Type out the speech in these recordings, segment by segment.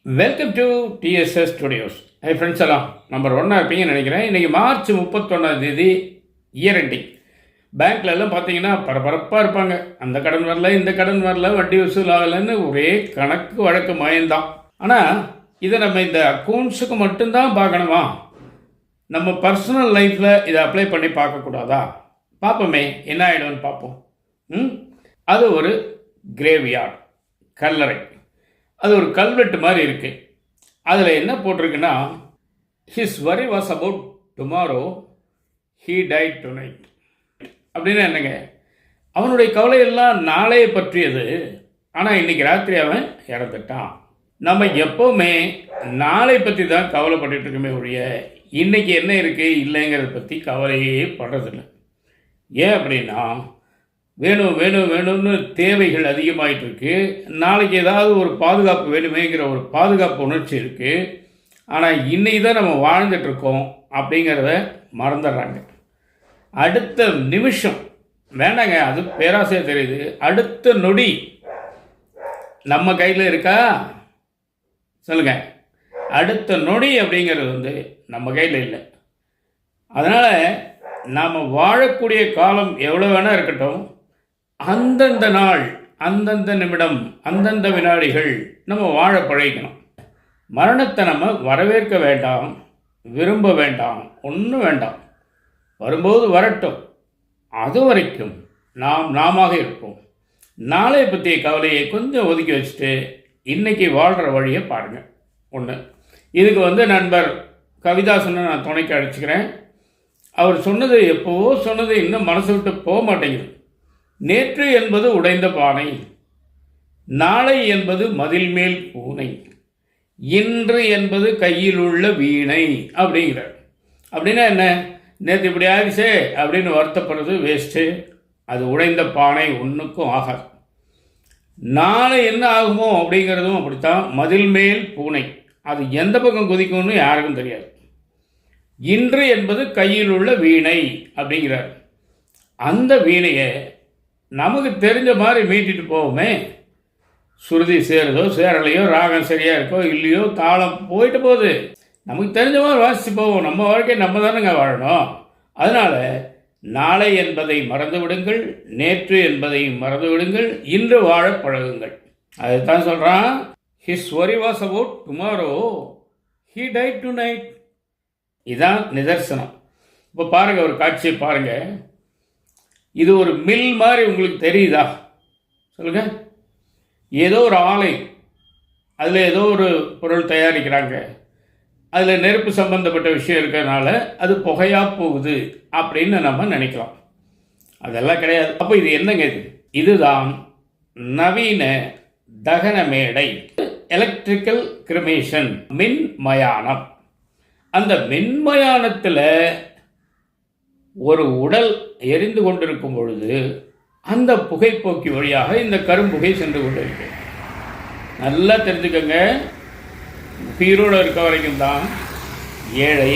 Welcome to TDS studios. Hi friends, எல்லாம் number 1 இருப்பீங்கன்னு நினைக்கிறேன். இன்றைக்கி மார்ச் 31 இயர் எண்டிங். பேங்க்லலாம் பார்த்தீங்கன்னா பரபரப்பாக இருப்பாங்க. அந்த கடன் வரல, இந்த கடன் வரல, வட்டி வசூல் ஆகலைன்னு ஒரே கணக்கு வழக்கு மயம்தான். ஆனால் இதை நம்ம இந்த அக்கௌண்ட்ஸுக்கு மட்டும்தான் பார்க்கணுமா? நம்ம பர்சனல் லைஃப்பில் இதை அப்ளை பண்ணி பார்க்கக்கூடாதா? பார்ப்போமே, என்ன ஆகிடும்னு பார்ப்போம். அது ஒரு கிரேவ்யார்ட், கல்லறை. அது ஒரு கல்வெட்டு மாதிரி இருக்குது. அதில் என்ன போட்டிருக்குன்னா, his worry was about tomorrow, he died tonight. அப்படின்னு என்னங்க, அவனுடைய கவலையெல்லாம் நாளைய பற்றியது. ஆனால் இன்றைக்கி ராத்திரி அவன் இறந்துட்டான். நம்ம எப்போவுமே நாளை பற்றி தான் கவலைப்பட்டு இருக்கோமே ஒழிய இன்றைக்கி என்ன இருக்குது இல்லைங்கிறத பற்றி கவலையே படுறதில்லை. ஏன் அப்படின்னா, வேணும்னு தேவைகள் அதிகமாகிட்டு இருக்கு. நாளைக்கு ஏதாவது ஒரு பாதுகாப்பு வேணுமேங்கிற ஒரு பாதுகாப்பு உணர்ச்சி இருக்குது. ஆனால் இன்னைக்கு தான் நம்ம வாழ்ந்துட்டுருக்கோம் அப்படிங்கிறத மறந்துடுறாங்க. அடுத்த நிமிஷம் வேண்டாங்க, அது பேராசையாக தெரியுது. அடுத்த நொடி நம்ம கையில் இருக்கா சொல்லுங்கள். அடுத்த நொடி அப்படிங்கிறது நம்ம கையில் இல்லை. அதனால் நாம் வாழக்கூடிய காலம் எவ்வளோ வேணால் இருக்கட்டும், அந்தந்த நாள், அந்தந்த நிமிடம், அந்தந்த வினாடிகள் நம்ம வாழ பழகிக்கணும். மரணத்தை நம்ம வரவேற்க வேண்டாம், விரும்ப வேண்டாம், ஒன்றும் வேண்டாம். வரும்போது வரட்டும். அது வரைக்கும் நாம இருப்போம். நாளை பற்றிய கவலையை கொஞ்சம் ஒதுக்கி வச்சுட்டு இன்றைக்கி வாழ்கிற வழியை பாருங்கள். ஒன்று, இதுக்கு நண்பர் கவிதாசனை நான் துணைக்கு அழைச்சிக்கிறேன். அவர் சொன்னது எப்போவோ சொன்னது இன்னும் மனசு விட்டு போக மாட்டேங்குது. நேற்று என்பது உடைந்த பானை, நாளை என்பது மதில் மேல் பூனை, இன்று என்பது கையில் உள்ள வீணை அப்படிங்கிறார். அப்படின்னா என்ன? நேற்று இப்படி ஆகிச்சே அப்படின்னு வருத்தப்படுறது வேஸ்ட்டு. அது உடைந்த பானை, ஒன்றுக்கும் ஆகாது. நாளை என்ன ஆகுமோ அப்படிங்கிறதும் அப்படித்தான். மதில் மேல் பூனை, அது எந்த பக்கம் குதிக்கும்னு யாருக்கும் தெரியாது. இன்று என்பது கையில் உள்ள வீணை அப்படிங்கிறார். அந்த வீணையை நமக்கு தெரிஞ்ச மாதிரி மீட்டிட்டு போவோமே. சுருதி சேருதோ சேரலையோ, ராகம் சரியாக இருக்கோ இல்லையோ, தாளம் போயிட்டு போகுது. நமக்கு தெரிஞ்ச மாதிரி வாசித்து போவோம். நம்ம வாழ்க்கையை நம்ம தானுங்க வாழணும். அதனால் நாளை என்பதை மறந்து விடுங்கள், நேற்று என்பதை மறந்து விடுங்கள், இன்று வாழ பழகுங்கள். அதுதான் சொல்கிறான், his worry was about tomorrow, he died tonight. இதுதான் நிதர்சனம். இப்போ பாருங்கள், ஒரு காட்சியை பாருங்கள். இது ஒரு மில் மாதிரி உங்களுக்கு தெரியுதா? சொல்லுங்கள். ஏதோ ஒரு ஆலை, அதில் ஏதோ ஒரு பொருள் தயாரிக்கிறாங்க. அதில் நெருப்பு சம்பந்தப்பட்ட விஷயம் இருக்கிறதுனால அது புகையாக போகுது அப்படின்னு நம்ம நினைக்கலாம். அதெல்லாம் கிடையாது. அப்போ இது என்னங்க? இதுதான் நவீன தகன மேடை, எலக்ட்ரிக்கல் கிரிமேஷன், மின்மயானம். அந்த மின்மயானத்தில் ஒரு உடல் எரிந்து கொண்டிருக்கும் பொழுது அந்த புகைப்போக்கி வழியாக இந்த கரும்புகை சென்று கொண்டிருக்கு. நல்லா தெரிஞ்சுக்கங்க, உயிரோடு இருக்க வரைக்கும் தான் ஏழை,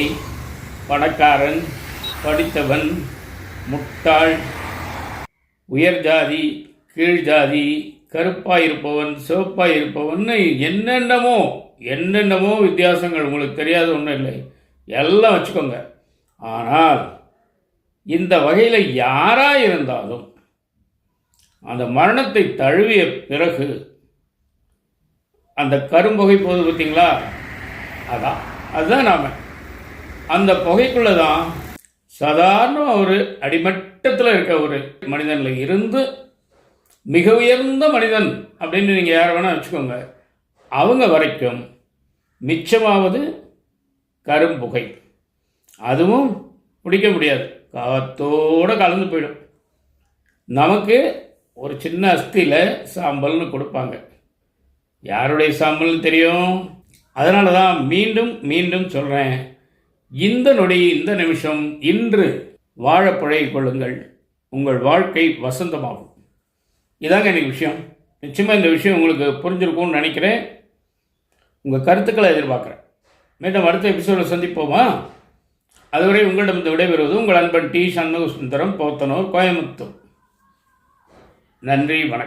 பணக்காரன், படித்தவன், முட்டாள், உயர் ஜாதி, கீழ் ஜாதி, கருப்பாக இருப்பவன், சிவப்பாக இருப்பவன், என்னென்னமோ வித்தியாசங்கள் உங்களுக்கு தெரியாத ஒன்றும் இல்லை. எல்லாம் வச்சுக்கோங்க. ஆனால் இந்த வகையில் யாராக இருந்தாலும் அந்த மரணத்தை தழுவிய பிறகு அந்த கரும்புகை போகுது பார்த்தீங்களா? அதுதான் நாம் அந்த புகைக்குள்ளே தான் சாதாரண ஒரு அடிமட்டத்தில் இருக்க ஒரு மனிதனில் இருந்து மிக உயர்ந்த மனிதன் அப்படின்னு நீங்கள் யாரை வேணால் வச்சுக்கோங்க, அவங்க வரைக்கும் மிச்சமாவது கரும்புகை. அதுவும் பிடிக்க முடியாது, காத்தோடு கலந்து போயிடும். நமக்கு ஒரு சின்ன அஸ்தியில் சாம்பல்னு கொடுப்பாங்க. யாருடைய சாம்பல்னு தெரியும். அதனால தான் மீண்டும் மீண்டும் சொல்கிறேன், இந்த நொடி, இந்த நிமிஷம், இன்று வாழ பழகிக் கொள்ளுங்கள். உங்கள் வாழ்க்கை வசந்தமாகும். இதாங்க எனக்கு விஷயம். நிச்சயமாக இந்த விஷயம் உங்களுக்கு புரிஞ்சிருக்கும்னு நினைக்கிறேன். உங்கள் கருத்துக்களை எதிர்பார்க்குறேன். மீண்டும் அடுத்த எபிசோடில் சந்திப்போமா? அதுவரை உங்களிடம் விடைபெறுவது உங்கள் அன்பன் டி. சண்முக சுந்தரம், போத்தனூர், கோயம்புத்தூர். நன்றி, வணக்கம்.